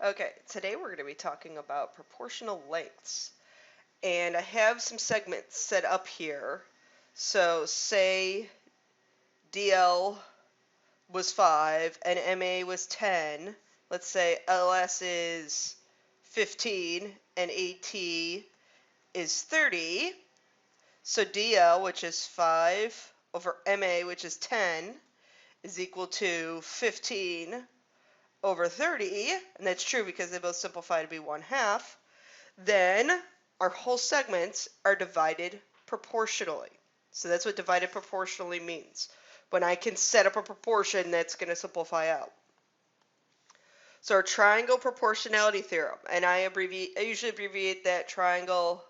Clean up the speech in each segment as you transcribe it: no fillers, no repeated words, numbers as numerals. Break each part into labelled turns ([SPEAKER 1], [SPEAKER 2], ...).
[SPEAKER 1] Okay, today we're going to be talking about proportional lengths. And I have some segments set up here. So say DL was 5 and MA was 10. Let's say LS is 15 and AT is 30. So DL, which is 5 over MA, which is 10, is equal to 15 over 30, and that's true because they both simplify to be 1/2, then our whole segments are divided proportionally. So that's what divided proportionally means. When I can set up a proportion that's going to simplify out. So our triangle proportionality theorem, and I usually abbreviate that triangle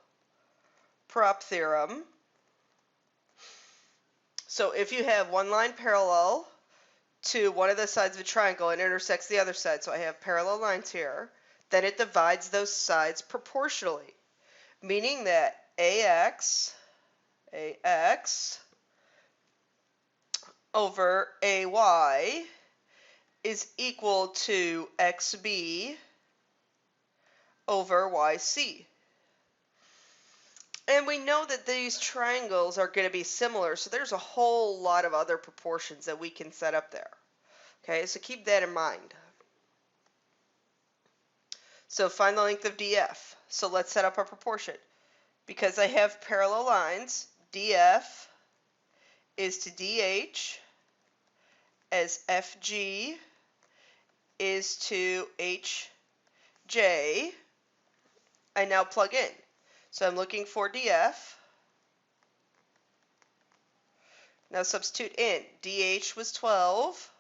[SPEAKER 1] prop theorem. So if you have one line parallel to one of the sides of a triangle and intersects the other side, so I have parallel lines here, then it divides those sides proportionally, meaning that AX over AY is equal to XB over YC. And we know that these triangles are going to be similar, so there's a whole lot of other proportions that we can set up there. Okay, so keep that in mind. So find the length of DF. So let's set up our proportion. Because I have parallel lines, DF is to DH as FG is to HJ. I now plug in. So I'm looking for DF. Now substitute in. DH was 12.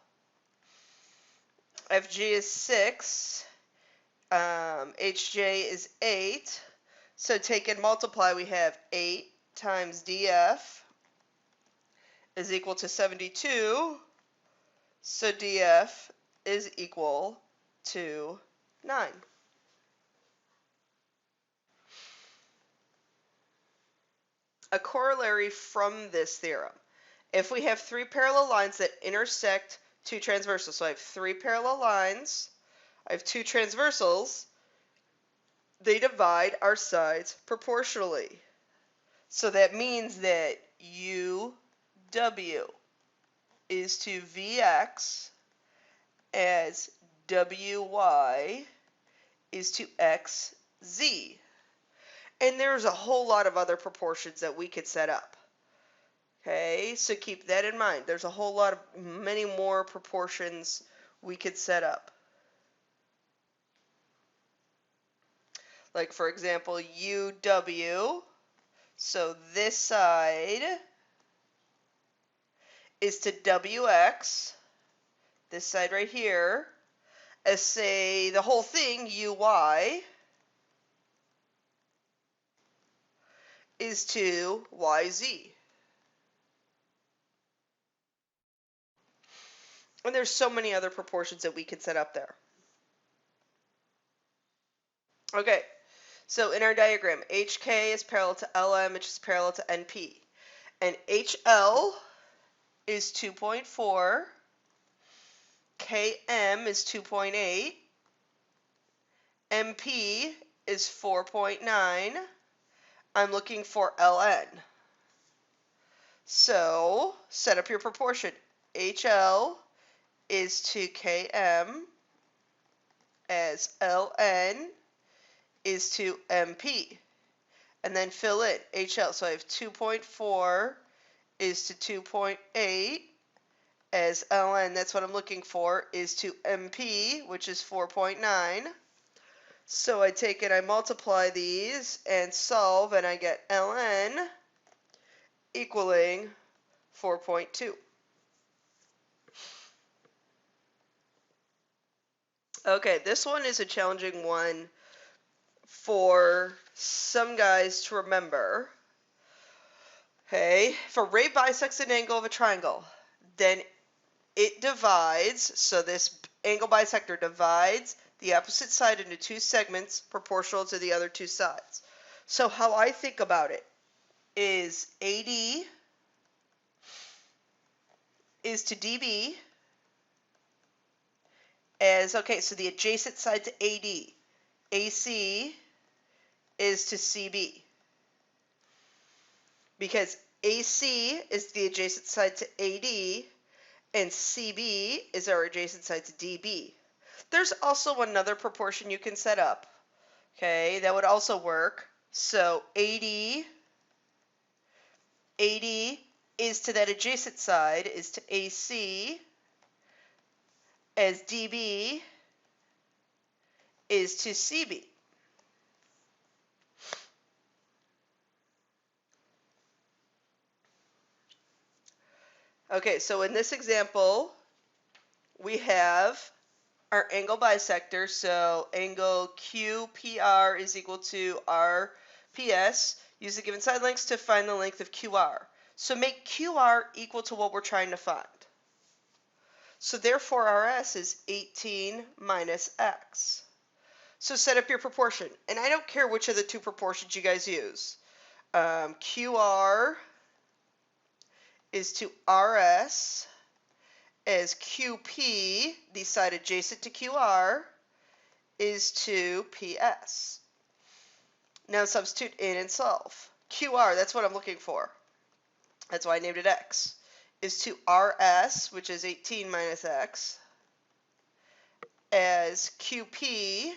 [SPEAKER 1] FG is 6. HJ is 8. So take and multiply, we have 8 times DF is equal to 72. So DF is equal to 9. A corollary from this theorem. If we have 3 parallel lines that intersect 2 transversals, so I have 3 parallel lines, I have 2 transversals, they divide our sides proportionally. So that means that UW is to VX as WY is to XZ. And there's a whole lot of other proportions that we could set up. Okay, so keep that in mind. There's a whole lot of many more proportions we could set up. Like for example, UW, so this side is to WX, this side right here, as say the whole thing, UY, is to YZ. And there's so many other proportions that we could set up there. Okay, so in our diagram, HK is parallel to LM, which is parallel to NP. And HL is 2.4, KM is 2.8, MP is 4.9. I'm looking for LN. So set up your proportion. HL is to KM as LN is to MP. And then fill in HL. So I have 2.4 is to 2.8 as LN, that's what I'm looking for, is to MP, which is 4.9. So I take it, I multiply these and solve, and I get LN equaling 4.2. Okay, this one is a challenging one for some guys to remember. Okay, if a ray bisects an angle of a triangle, then it divides, so this angle bisector divides the opposite side into 2 segments proportional to the other 2 sides. So how I think about it is AD is to DB as, okay, so the adjacent side to AD. AC is to CB. Because AC is the adjacent side to AD, and CB is our adjacent side to DB. There's also another proportion you can set up. Okay, that would also work. So AD is to that adjacent side is to AC, as DB is to CB. Okay, so in this example, we have our angle bisector, so angle QPR is equal to RPS. Use the given side lengths to find the length of QR. So make QR equal to what we're trying to find. So therefore RS is 18 minus X. So set up your proportion. And I don't care which of the two proportions you guys use. QR is to RS, as QP, the side adjacent to QR, is to PS. Now substitute in and solve. QR, that's what I'm looking for. That's why I named it X. Is to RS, which is 18 minus X, as QP,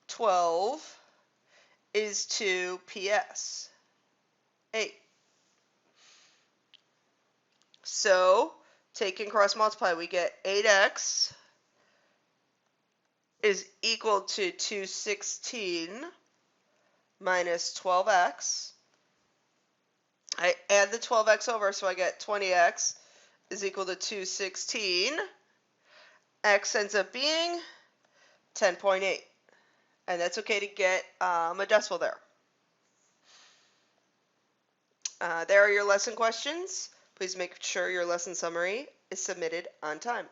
[SPEAKER 1] 12, is to PS, 8. So, take and cross multiply, we get 8x is equal to 216 minus 12x. I add the 12x over, so I get 20x is equal to 216. X ends up being 10.8. And that's okay to get a decimal there. There are your lesson questions. Please make sure your lesson summary is submitted on time.